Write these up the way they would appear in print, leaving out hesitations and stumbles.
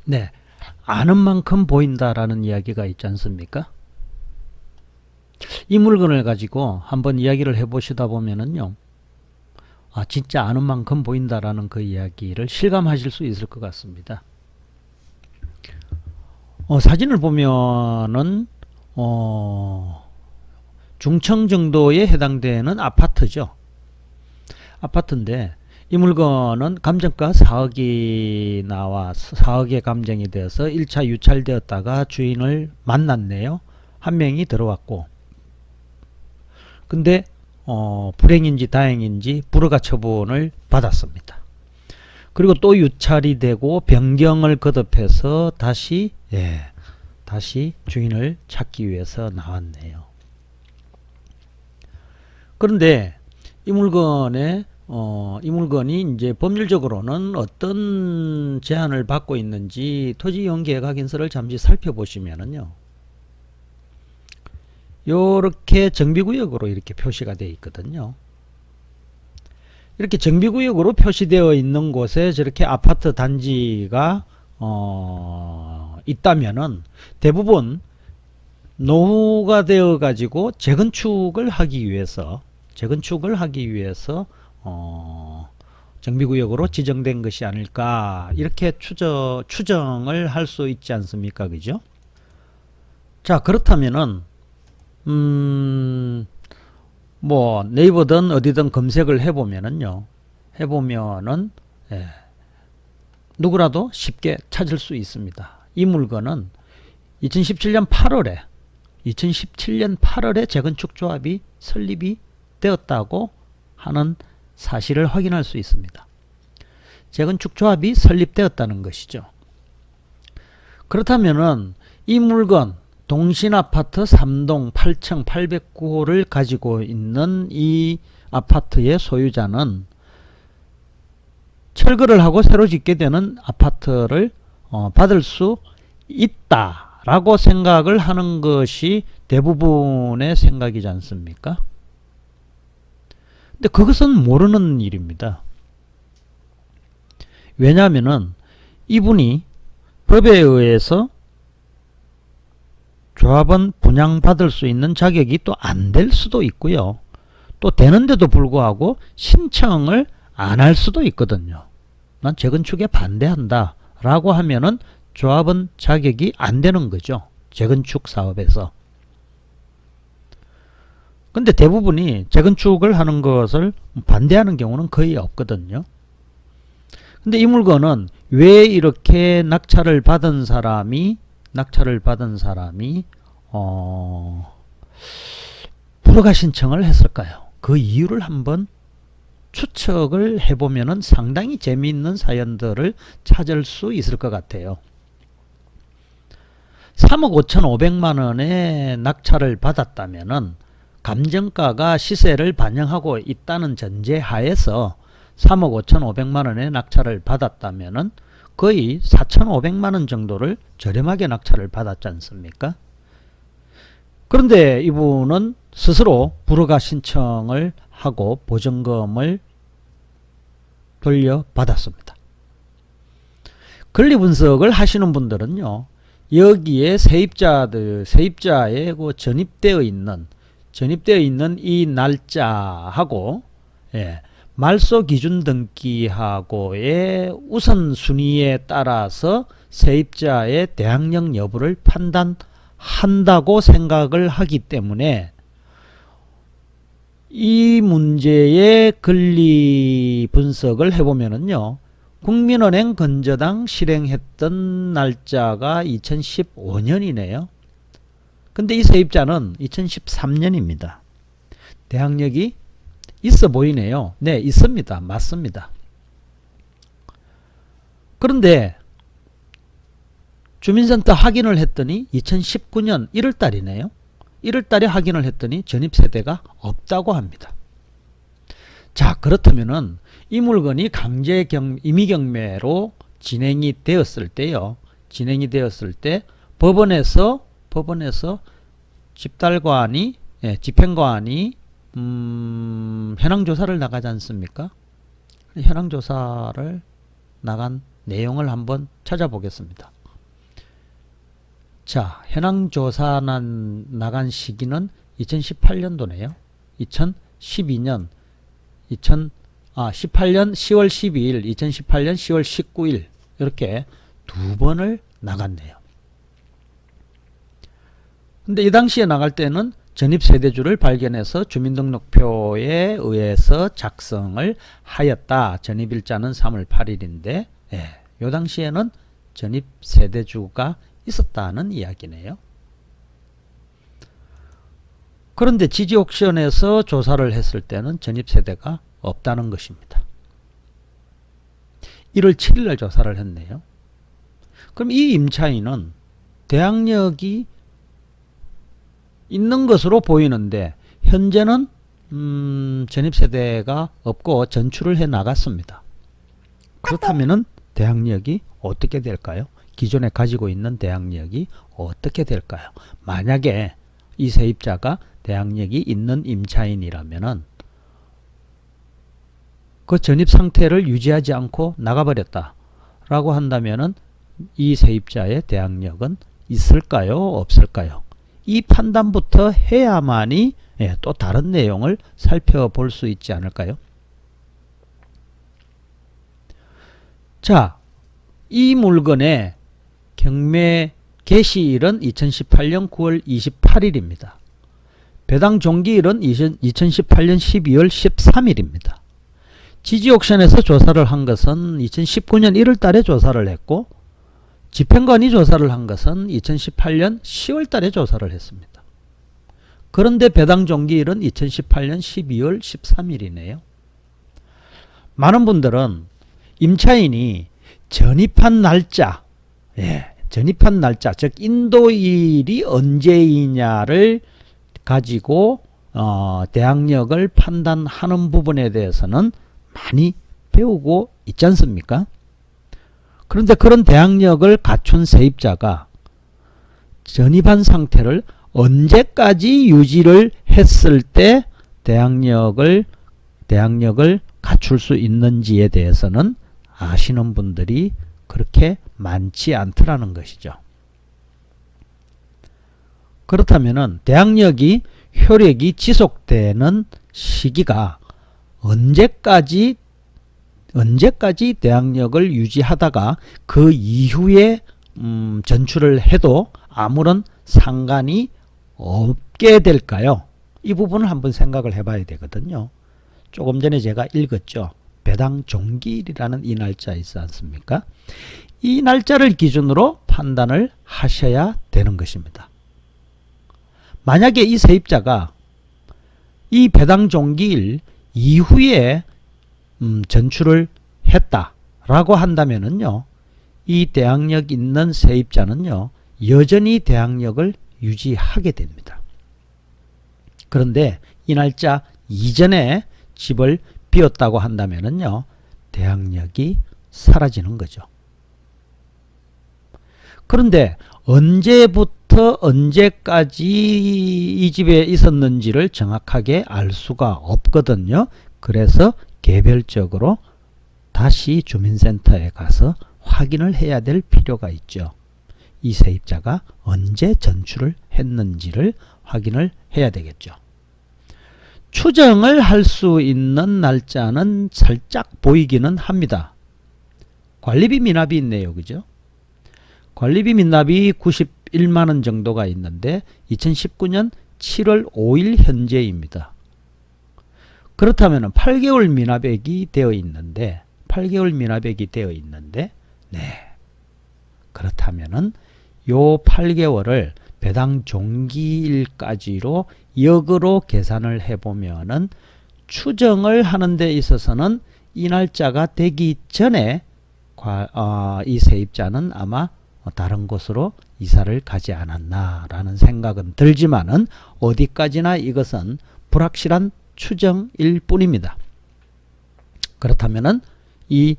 네, 아는 만큼 보인다라는 이야기가 있지 않습니까? 이 물건을 가지고 한번 이야기를 해보시다 보면은요, 진짜 아는 만큼 보인다라는 그 이야기를 실감하실 수 있을 것 같습니다. 사진을 보면은 중청 정도에 해당되는 아파트죠. 아파트인데 이 물건은 감정가 4억이 나와 4억의 감정이 되어서 1차 유찰되었다가 주인을 만났네요. 한 명이 들어왔고, 근데 불행인지 다행인지 불허가 처분을 받았습니다. 그리고 또 유찰이 되고 변경을 거듭해서 다시 주인을 찾기 위해서 나왔네요. 그런데 이 물건이 이제 법률적으로는 어떤 제한을 받고 있는지 토지이용계획확인서를 잠시 살펴보시면은요, 요렇게 정비구역으로 이렇게 표시가 되어 있거든요. 이렇게 정비구역으로 표시되어 있는 곳에 저렇게 아파트 단지가 있다면은 대부분 노후가 되어 가지고 재건축을 하기 위해서 정비구역으로 지정된 것이 아닐까, 이렇게 추정을 할 수 있지 않습니까? 그죠? 자, 그렇다면은 뭐 네이버든 어디든 검색을 해보면은요, 누구라도 쉽게 찾을 수 있습니다. 이 물건은 2017년 8월에 재건축 조합이 설립이 되었다고 하는 사실을 확인할 수 있습니다. 재건축 조합이 설립되었다는 것이죠. 그렇다면은 이 물건 동신아파트 3동 8층 809호를 가지고 있는 이 아파트의 소유자는 철거를 하고 새로 짓게 되는 아파트를 받을 수 있다라고 생각을 하는 것이 대부분의 생각이지 않습니까? 근데 그것은 모르는 일입니다. 왜냐하면은 이분이 법에 의해서 조합은 분양받을 수 있는 자격이 또 안 될 수도 있고요. 또 되는데도 불구하고 신청을 안 할 수도 있거든요. 난 재건축에 반대한다 라고 하면은 조합은 자격이 안 되는 거죠. 재건축 사업에서. 근데 대부분이 재건축을 하는 것을 반대하는 경우는 거의 없거든요. 근데 이 물건은 왜 이렇게 낙찰을 받은 사람이 불허가 신청을 했을까요? 그 이유를 한번 추측을 해보면 상당히 재미있는 사연들을 찾을 수 있을 것 같아요. 3억 5,500만 원의 낙찰을 받았다면 감정가가 시세를 반영하고 있다는 전제 하에서 3억 5,500만 원의 낙찰을 받았다면 거의 4,500만 원 정도를 저렴하게 낙찰을 받았지 않습니까? 그런데 이분은 스스로 불허가 신청을 하고 보증금을 돌려받았습니다. 권리 분석을 하시는 분들은요, 여기에 세입자에 전입되어 있는 이 날짜하고 말소 기준 등기하고의 우선순위에 따라서 세입자의 대항력 여부를 판단한다고 생각을 하기 때문에 이 문제의 권리 분석을 해보면은요, 국민은행 건저당 실행했던 날짜가 2015년이네요. 근데 이 세입자는 2013년입니다. 대항력이 있어 보이네요. 네, 있습니다. 맞습니다. 그런데 주민센터 확인을 했더니 2019년 1월달이네요. 1월달에 확인을 했더니 전입세대가 없다고 합니다. 자, 그렇다면은 이 물건이 임의경매로 진행이 되었을 때 법원에서 집행관이 현황조사를 나가지 않습니까? 현황조사를 나간 내용을 한번 찾아보겠습니다. 자, 현황 조사 나간 시기는 2018년도네요. 2012년 18년 10월 12일, 2018년 10월 19일 이렇게 두 번을 나갔네요. 근데 이 당시에 나갈 때는 전입세대주를 발견해서 주민등록표에 의해서 작성을 하였다. 전입일자는 3월 8일인데 이 당시에는 전입세대주가 있었다는 이야기네요. 그런데 지지옥션에서 조사를 했을 때는 전입세대가 없다는 것입니다. 1월 7일날 조사를 했네요. 그럼 이 임차인은 대항력이 있는 것으로 보이는데 현재는 전입세대가 없고 전출을 해 나갔습니다. 그렇다면 대항력이 어떻게 될까요? 기존에 가지고 있는 대항력이 어떻게 될까요? 만약에 이 세입자가 대항력이 있는 임차인이라면은 그 전입 상태를 유지하지 않고 나가버렸다 라고 한다면은 이 세입자의 대항력은 있을까요? 없을까요? 이 판단부터 해야만이 또 다른 내용을 살펴볼 수 있지 않을까요? 자, 이 물건의 경매 개시일은 2018년 9월 28일입니다. 배당 종기일은 2018년 12월 13일입니다. 지지옥션에서 조사를 한 것은 2019년 1월 달에 조사를 했고 집행관이 조사를 한 것은 2018년 10월 달에 조사를 했습니다. 그런데 배당 종기일은 2018년 12월 13일이네요. 많은 분들은 임차인이 전입한 날짜, 전입한 날짜, 즉 인도일이 언제이냐를 가지고 대항력을 판단하는 부분에 대해서는 많이 배우고 있지 않습니까? 그런데 그런 대항력을 갖춘 세입자가 전입한 상태를 언제까지 유지를 했을 때 대항력을 갖출 수 있는지에 대해서는 아시는 분들이 그렇게 많지 않더라는 것이죠. 그렇다면 대항력이 효력이 지속되는 시기가 언제까지 대항력을 유지하다가 그 이후에 전출을 해도 아무런 상관이 없게 될까요? 이 부분을 한번 생각을 해봐야 되거든요. 조금 전에 제가 읽었죠. 배당 종기일이라는 이 날짜 있지 않습니까? 이 날짜를 기준으로 판단을 하셔야 되는 것입니다. 만약에 이 세입자가 이 배당 종기일 이후에 전출을 했다라고 한다면은요, 이 대항력 있는 세입자는요, 여전히 대항력을 유지하게 됩니다. 그런데 이 날짜 이전에 집을 비웠다고 한다면은요, 대항력이 사라지는 거죠. 그런데 언제부터 언제까지 이 집에 있었는지를 정확하게 알 수가 없거든요. 그래서 개별적으로 다시 주민센터에 가서 확인을 해야 될 필요가 있죠. 이 세입자가 언제 전출을 했는지를 확인을 해야 되겠죠. 추정을 할 수 있는 날짜는 살짝 보이기는 합니다. 관리비 미납이 있네요. 그죠? 관리비 미납이 91만원 정도가 있는데 2019년 7월 5일 현재입니다. 그렇다면 8개월 미납액이 되어 있는데 그렇다면은 요 8개월을 배당 종기일까지로 역으로 계산을 해보면은 추정을 하는 데 있어서는 이 날짜가 되기 전에 이 세입자는 아마 다른 곳으로 이사를 가지 않았나라는 생각은 들지만은 어디까지나 이것은 불확실한 추정일 뿐입니다. 그렇다면은 이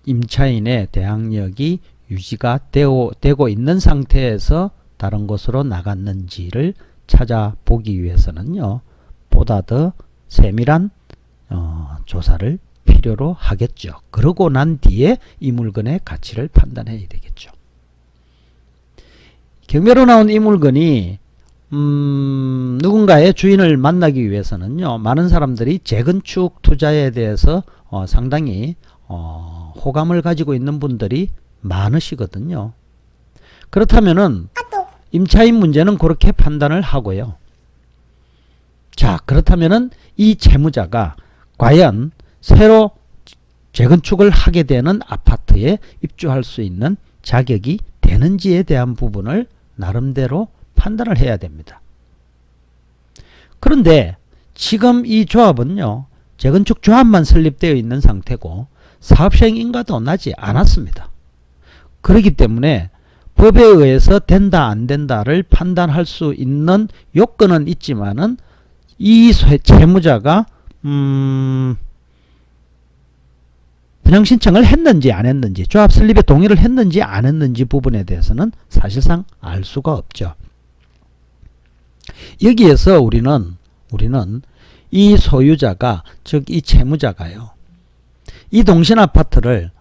임차인의 대항력이 유지가 되고 있는 상태에서 다른 곳으로 나갔는지를 찾아보기 위해서는요, 보다 더 세밀한 조사를 필요로 하겠죠. 그러고 난 뒤에 이 물건의 가치를 판단해야 되겠죠. 경매로 나온 이 물건이 누군가의 주인을 만나기 위해서는요, 많은 사람들이 재건축 투자에 대해서 상당히 호감을 가지고 있는 분들이 많으시거든요. 그렇다면은 임차인 문제는 그렇게 판단을 하고요. 자, 그렇다면은 이 채무자가 과연 새로 재건축을 하게 되는 아파트에 입주할 수 있는 자격이 되는지에 대한 부분을 나름대로 판단을 해야 됩니다. 그런데 지금 이 조합은요, 재건축 조합만 설립되어 있는 상태고 사업시행 인가도 나지 않았습니다. 그렇기 때문에 법에 의해서 된다 안 된다를 판단할 수 있는 요건은 있지만은 이 채무자가 분양 신청을 했는지 안 했는지, 조합 설립에 동의를 했는지 안 했는지 부분에 대해서는 사실상 알 수가 없죠. 여기에서 우리는 이 소유자가, 즉 이 채무자가요, 이 동신 아파트를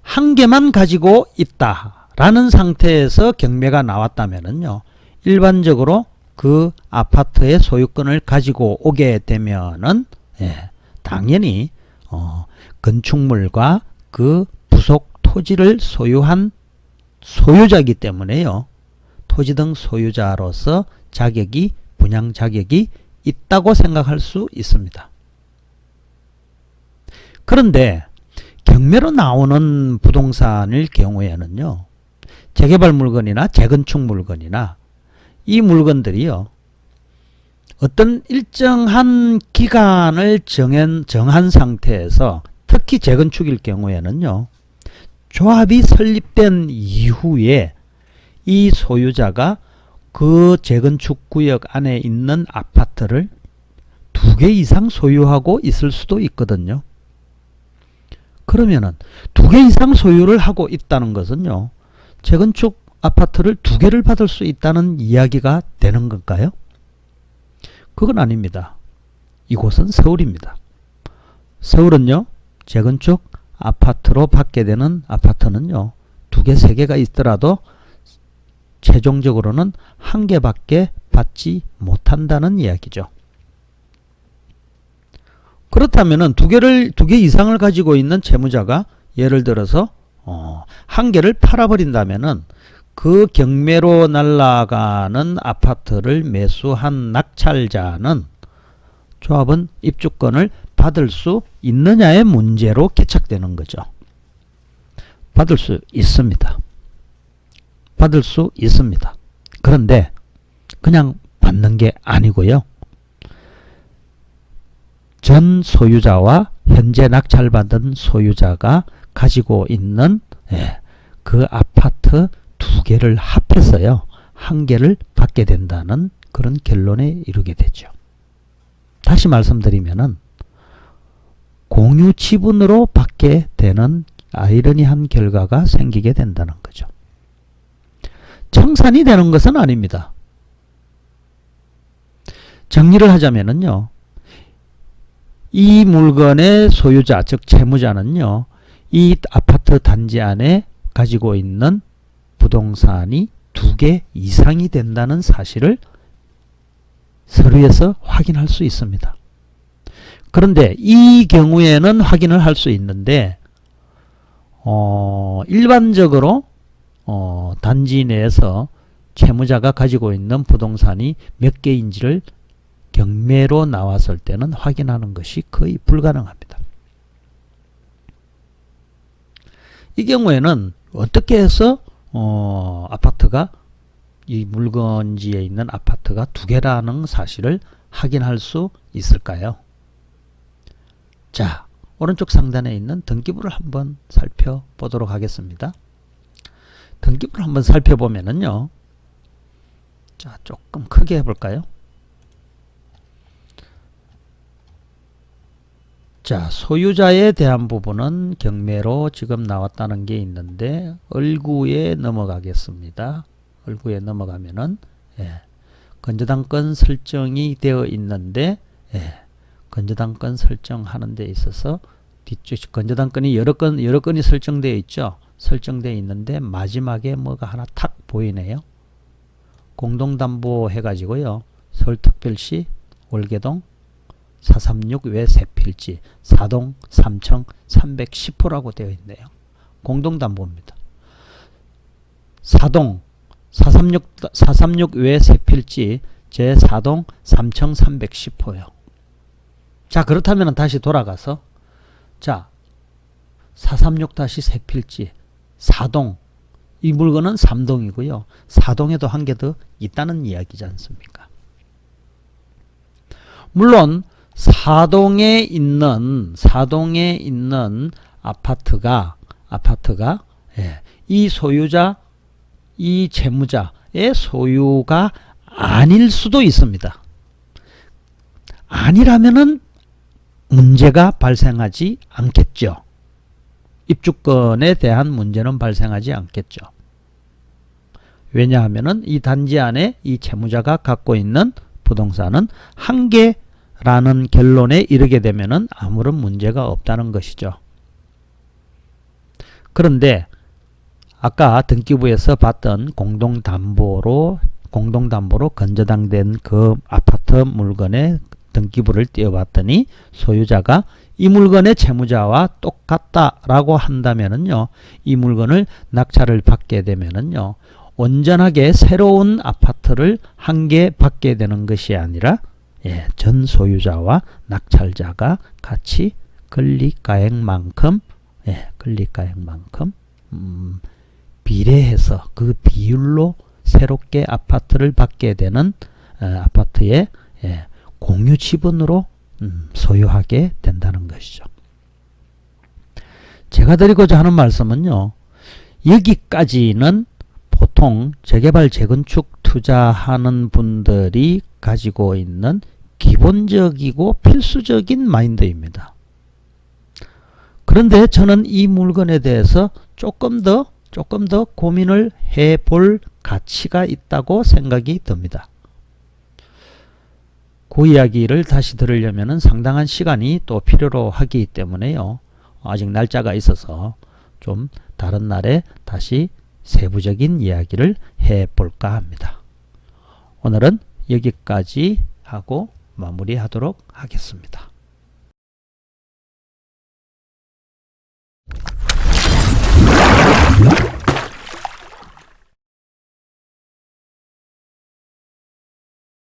한 개만 가지고 있다라는 상태에서 경매가 나왔다면은요, 일반적으로 그 아파트의 소유권을 가지고 오게 되면은 당연히 건축물과 그 부속 토지를 소유한 소유자이기 때문에요, 토지 등 소유자로서 자격이, 분양 자격이 있다고 생각할 수 있습니다. 그런데 경매로 나오는 부동산일 경우에는요, 재개발 물건이나 재건축 물건이나 이 물건들이요, 어떤 일정한 기간을 정한 상태에서, 특히 재건축일 경우에는요, 조합이 설립된 이후에 이 소유자가 그 재건축 구역 안에 있는 아파트를 2개 이상 소유하고 있을 수도 있거든요. 그러면은 2개 이상 소유를 하고 있다는 것은요, 재건축 아파트를 2개를 받을 수 있다는 이야기가 되는 건가요? 그건 아닙니다. 이곳은 서울입니다. 서울은요, 재건축 아파트로 받게 되는 아파트는요, 2개, 3개가 있더라도 최종적으로는 1개밖에 받지 못한다는 이야기죠. 그렇다면은 2개 이상을 가지고 있는 채무자가 예를 들어서 1개를 팔아버린다면은 그 경매로 날아가는 아파트를 매수한 낙찰자는, 조합은 입주권을 받을 수 있느냐의 문제로 기착되는 거죠. 받을 수 있습니다. 받을 수 있습니다. 그런데 그냥 받는 게 아니고요, 전 소유자와 현재 낙찰받은 소유자가 가지고 있는 그 아파트 2개를 합해서요, 1개를 받게 된다는 그런 결론에 이르게 되죠. 다시 말씀드리면은 공유 지분으로 받게 되는 아이러니한 결과가 생기게 된다는 거죠. 청산이 되는 것은 아닙니다. 정리를 하자면은요, 이 물건의 소유자, 즉 채무자는요, 이 아파트 단지 안에 가지고 있는 부동산이 2개 이상이 된다는 사실을 서류에서 확인할 수 있습니다. 그런데 이 경우에는 확인을 할 수 있는데 일반적으로 단지 내에서 채무자가 가지고 있는 부동산이 몇 개인지를 경매로 나왔을 때는 확인하는 것이 거의 불가능합니다. 이 경우에는 어떻게 해서 아파트가, 이 물건지에 있는 아파트가 2개라는 사실을 확인할 수 있을까요? 자, 오른쪽 상단에 있는 등기부를 한번 살펴보도록 하겠습니다. 등기부를 한번 살펴보면은요, 자, 조금 크게 해볼까요? 자, 소유자에 대한 부분은 경매로 지금 나왔다는 게 있는데, 얼구에 넘어가겠습니다. 얼구에 넘어가면은 건저당권 설정이 되어 있는데, 건저당권 설정하는 데 있어서 뒤쪽 건저당권이 여러 건이 설정되어 있죠. 설정되어 있는데 마지막에 뭐가 하나 탁 보이네요. 공동담보 해가지고요. 서울특별시 월계동 436 외 세 필지 4동 3310호라고 되어 있네요. 공동담보입니다. 4동 436 외 세 필지 제4동 3310호요. 자, 그렇다면 다시 돌아가서 자 436-세 필지 4동 이 물건은 3동이고요. 4동에도 한 개 더 있다는 이야기지 않습니까? 물론 4동에 있는 아파트가 이 소유자, 이 채무자의 소유가 아닐 수도 있습니다. 아니라면은 문제가 발생하지 않겠죠. 입주권에 대한 문제는 발생하지 않겠죠. 왜냐하면은 이 단지 안에 이 채무자가 갖고 있는 부동산은 한 개라는 결론에 이르게 되면은 아무런 문제가 없다는 것이죠. 그런데 아까 등기부에서 봤던 공동담보로 건저당된 그 아파트 물건의 등기부를 띄워봤더니 소유자가 이 물건의 채무자와 똑같다라고 한다면은요, 이 물건을 낙찰을 받게 되면은요, 온전하게 새로운 아파트를 한 개 받게 되는 것이 아니라 전 소유자와 낙찰자가 같이 권리가액만큼 비례해서 그 비율로 새롭게 아파트를 받게 되는 아파트의 공유 지분으로 소유하게 된다는 것이죠. 제가 드리고자 하는 말씀은요, 여기까지는 보통 재개발 재건축 투자하는 분들이 가지고 있는 기본적이고 필수적인 마인드입니다. 그런데 저는 이 물건에 대해서 조금 더 고민을 해볼 가치가 있다고 생각이 듭니다. 그 이야기를 다시 들으려면 상당한 시간이 또 필요로 하기 때문에요. 아직 날짜가 있어서 좀 다른 날에 다시 세부적인 이야기를 해볼까 합니다. 오늘은 여기까지 하고 마무리하도록 하겠습니다.